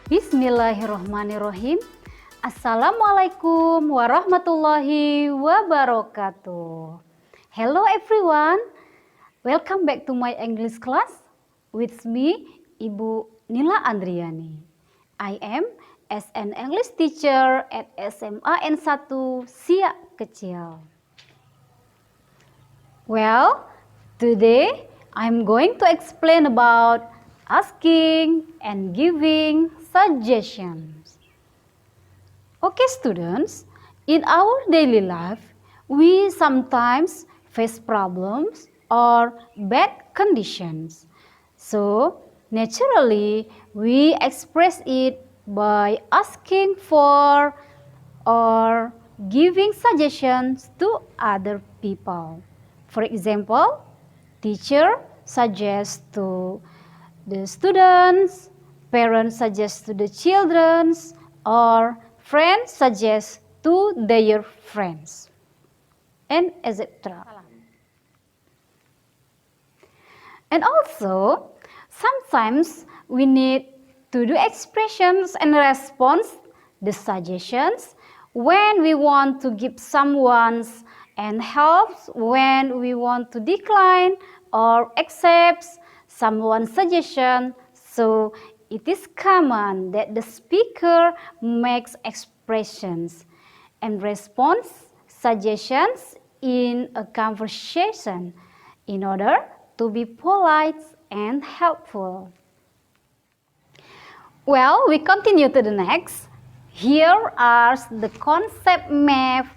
Bismillahirrohmanirrohim. Assalamualaikum warahmatullahi wabarakatuh. Hello everyone. Welcome back to my English class with me, Ibu Nila Andriani. I am as an English teacher at SMA N1 Siak Kecil. Well, today I'm going to explain about asking and giving suggestions. Okay, students, in our daily life, we sometimes face problems or bad conditions. So, naturally, we express it by asking for or giving suggestions to other people. For example, teacher suggests to the students, parents suggest to the children, or friends suggest to their friends, and etc. And also, sometimes we need to do expressions and response the suggestions when we want to give someone's and helps when we want to decline or accept someone's suggestion. So it is common that the speaker makes expressions and response suggestions in a conversation in order to be polite and helpful. Well, we continue to the next. Here are the concept map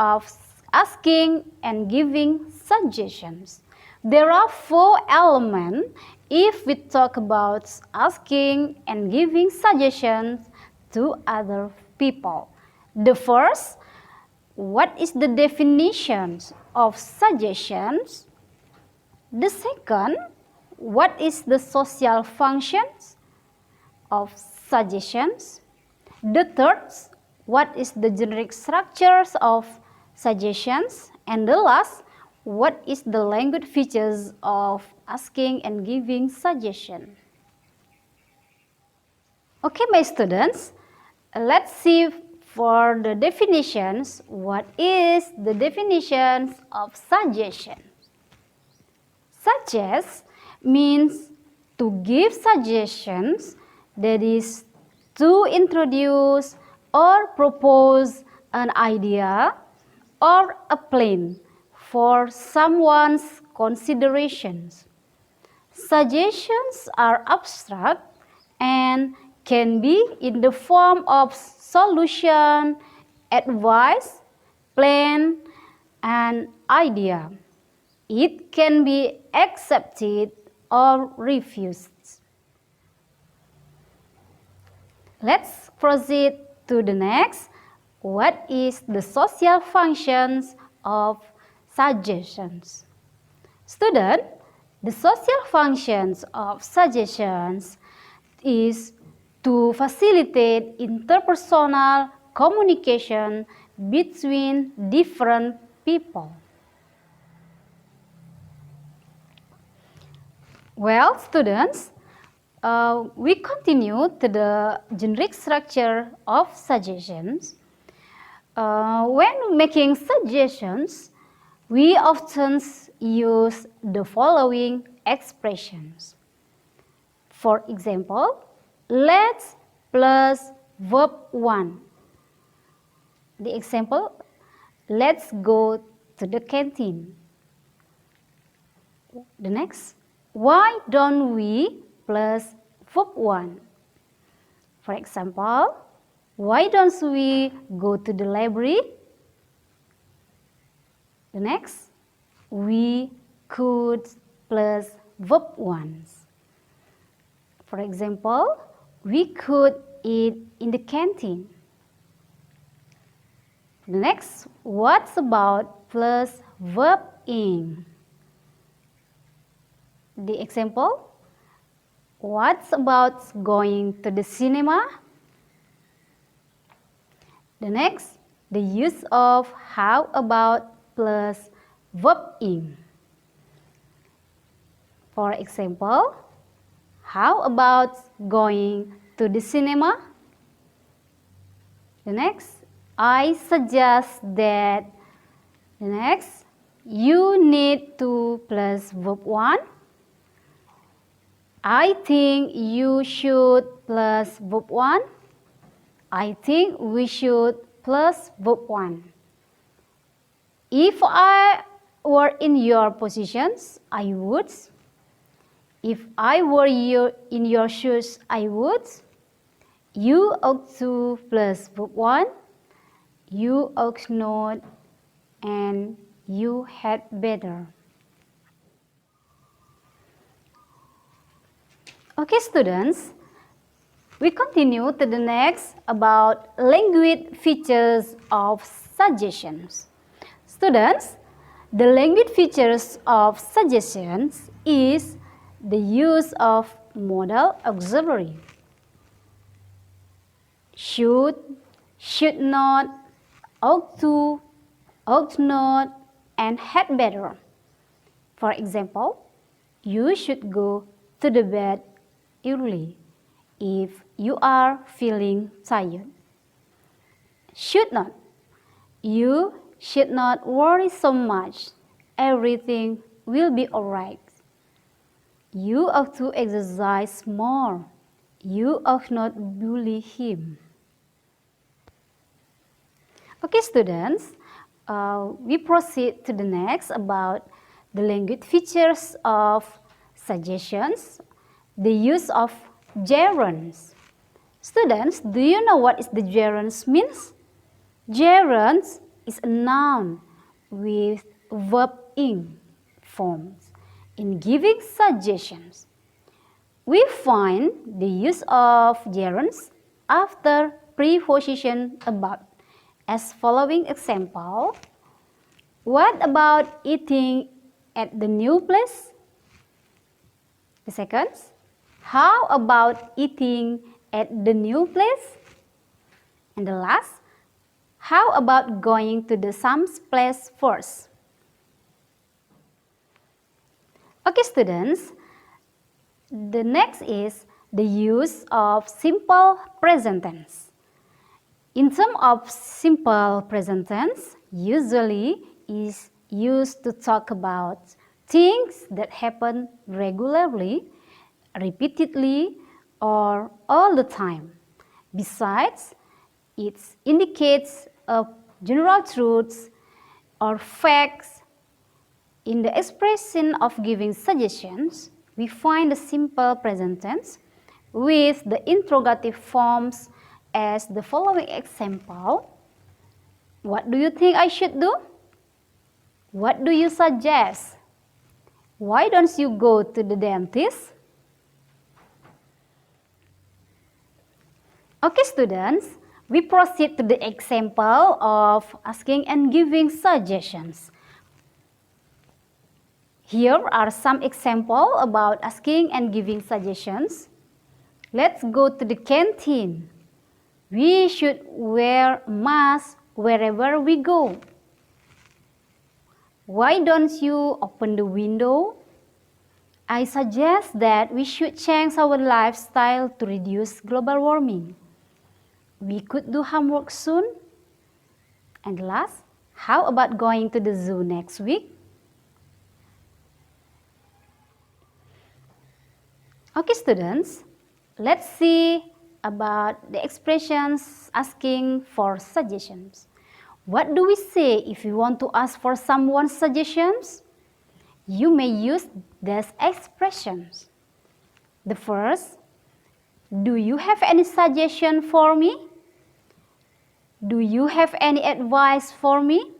of asking and giving suggestions. There are 4 elements if we talk about asking and giving suggestions to other people. The first, what is the definition of suggestions? The second, what is the social functions of suggestions? The third, what is the generic structures of suggestions? And the last, what is the language features of asking and giving suggestion? Okay, my students, let's see for the definitions. What is the definitions of suggestion? Suggest means to give suggestions, that is, to introduce or propose an idea or a plan for someone's considerations. Suggestions are abstract and can be in the form of solution, advice, plan, and idea. It can be accepted or refused. Let's proceed to the next. What is the social functions of suggestions? Student, the social functions of suggestions is to facilitate interpersonal communication between different people. Well, students, we continue to the generic structure of suggestions. When making suggestions, we often use the following expressions. For example, let's plus verb 1. The example, let's go to the canteen. The next, why don't we plus verb 1. For example, why don't we go to the library? The next, we could plus verb 1. For example, we could eat in the canteen. The next, what's about plus verb ing? The example, what's about going to the cinema? The next, the use of how about plus verb ing. For example, how about going to the cinema. The next, I suggest that. The next, you need to plus verb 1. I think you should plus verb 1. I think we should plus verb 1. If I were in your positions, I would. If I were in your shoes, I would. You ought to plus verb 1. You ought not, and you had better. Okay, students, we continue to the next about language features of suggestions. Students, the language features of suggestions is the use of modal auxiliary. Should, should not, ought to, ought not, and had better. For example, you should go to the bed early if you are feeling tired. Should not. You should not worry so much. Everything will be alright. You ought to exercise more. You ought not bully him. Okay, students, we proceed to the next about the language features of suggestions, the use of gerunds. Students, do you know what is the gerunds means? Gerunds is a noun with verb ing forms. In giving suggestions, we find the use of gerunds after preposition about. As following example, what about eating at the new place? The second, how about eating at the new place? And the last, how about going to the Sam's place first? Okay, students, the next is the use of simple present tense. In terms of simple present tense, usually is used to talk about things that happen regularly, repeatedly, or all the time. Besides, it indicates general truths or facts. In the expression of giving suggestions, we find the simple present tense with the interrogative forms as the following example. What do you think I should do? What do you suggest? Why don't you go to the dentist? Okay, students, we proceed to the example of asking and giving suggestions. Here are some examples about asking and giving suggestions. Let's go to the canteen. We should wear a mask wherever we go. Why don't you open the window? I suggest that we should change our lifestyle to reduce global warming. We could do homework soon. And last, how about going to the zoo next week? Okay, students, let's see about the expressions asking for suggestions. What do we say if we want to ask for someone's suggestions? You may use these expressions. The first, do you have any suggestion for me? Do you have any advice for me?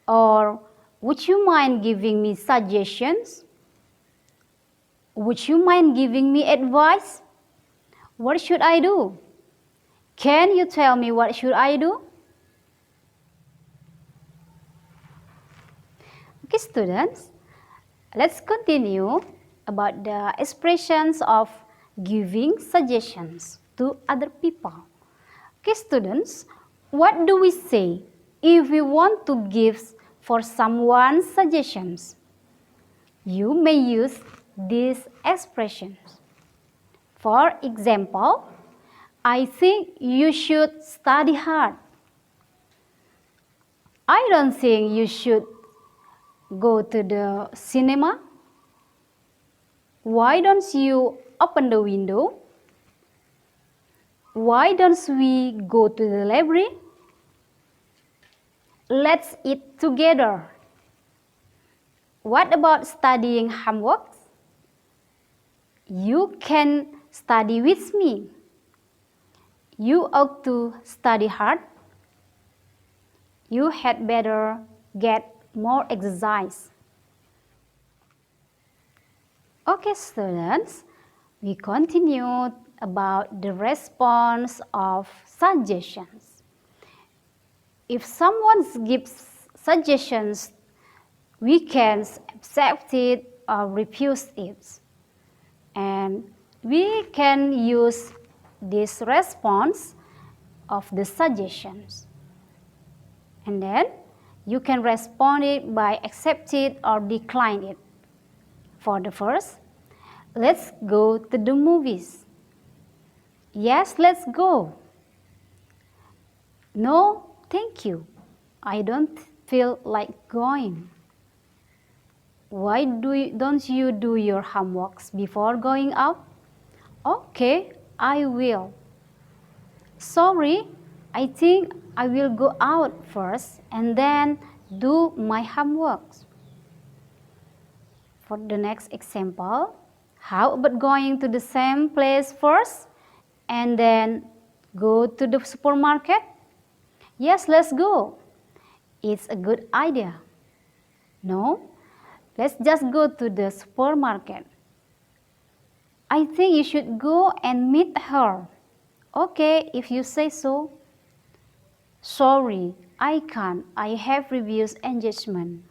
Or would you mind giving me suggestions? Would you mind giving me advice? What should I do? Can you tell me what should I do? Okay, students, let's continue about the expressions of giving suggestions to other people. Okay, students, what do we say if we want to give for someone suggestions? You may use these expressions. For example, I think you should study hard. I don't think you should go to the cinema. Why don't you open the window? Why don't we go to the library? Let's eat together. What about studying homework? You can study with me. You ought to study hard. You had better get more exercise. Okay, students, we continued about the response of suggestions. If someone gives suggestions, we can accept it or refuse it. And we can use this response of the suggestions. And then you can respond it by accept it or decline it. For the first, let's go to the movies. Yes, let's go. No, thank you. I don't feel like going. Why don't you do your homeworks before going out? Okay, I will. Sorry, I think I will go out first and then do my homeworks. For the next example, how about going to the same place first and then go to the supermarket? Yes, let's go. It's a good idea. No, let's just go to the supermarket. I think you should go and meet her. Okay, if you say so. Sorry, I can't. I have reviews engagement.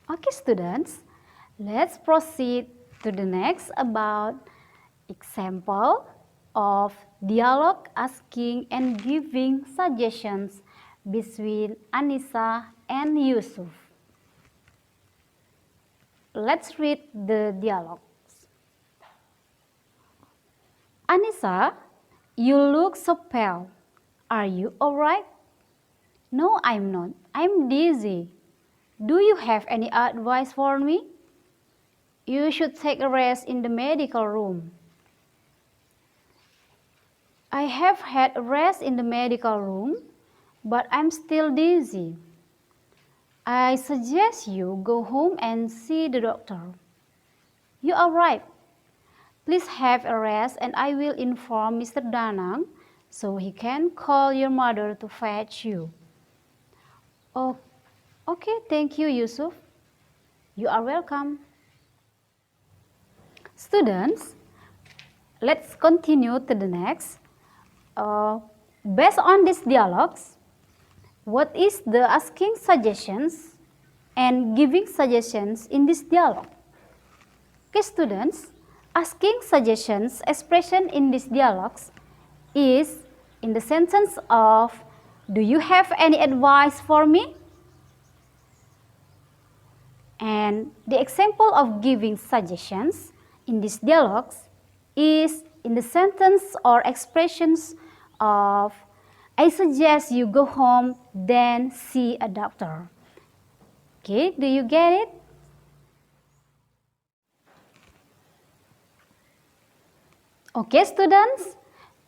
Okay, students, let's proceed to the next about example of dialogue asking and giving suggestions between Anissa and Yusuf. Let's read the dialogues. Anissa, you look so pale. Are you alright? No, I'm not. I'm dizzy. Do you have any advice for me? You should take a rest in the medical room. I have had a rest in the medical room, but I'm still dizzy. I suggest you go home and see the doctor. You are right. Please have a rest and I will inform Mr. Danang so he can call your mother to fetch you. Oh, okay, thank you, Yusuf. You are welcome. Students, let's continue to the next. Based on these dialogues, what is the asking suggestions and giving suggestions in this dialogue? Okay, students, asking suggestions expression in these dialogues is in the sentence of, do you have any advice for me? And the example of giving suggestions in these dialogues is in the sentence or expressions of, I suggest you go home, then see a doctor. Okay, do you get it? Okay, students,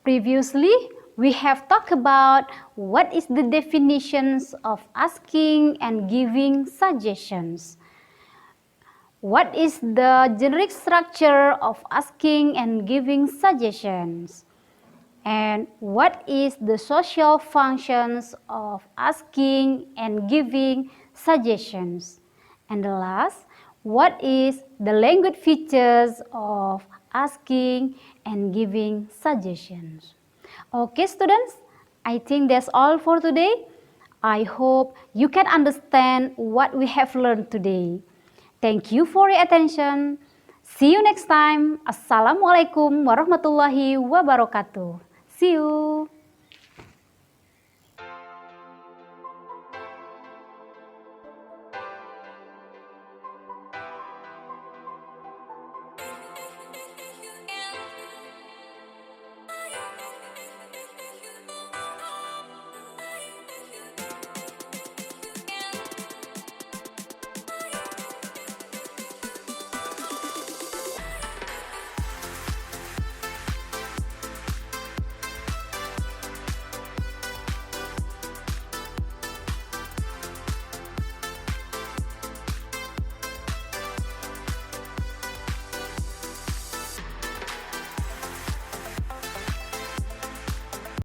previously we have talked about what is the definitions of asking and giving suggestions. What is the generic structure of asking and giving suggestions? And what is the social functions of asking and giving suggestions? And the last, what is the language features of asking and giving suggestions? Okay, students, I think that's all for today. I hope you can understand what we have learned today. Thank you for your attention. See you next time. Assalamualaikum warahmatullahi wabarakatuh. See you.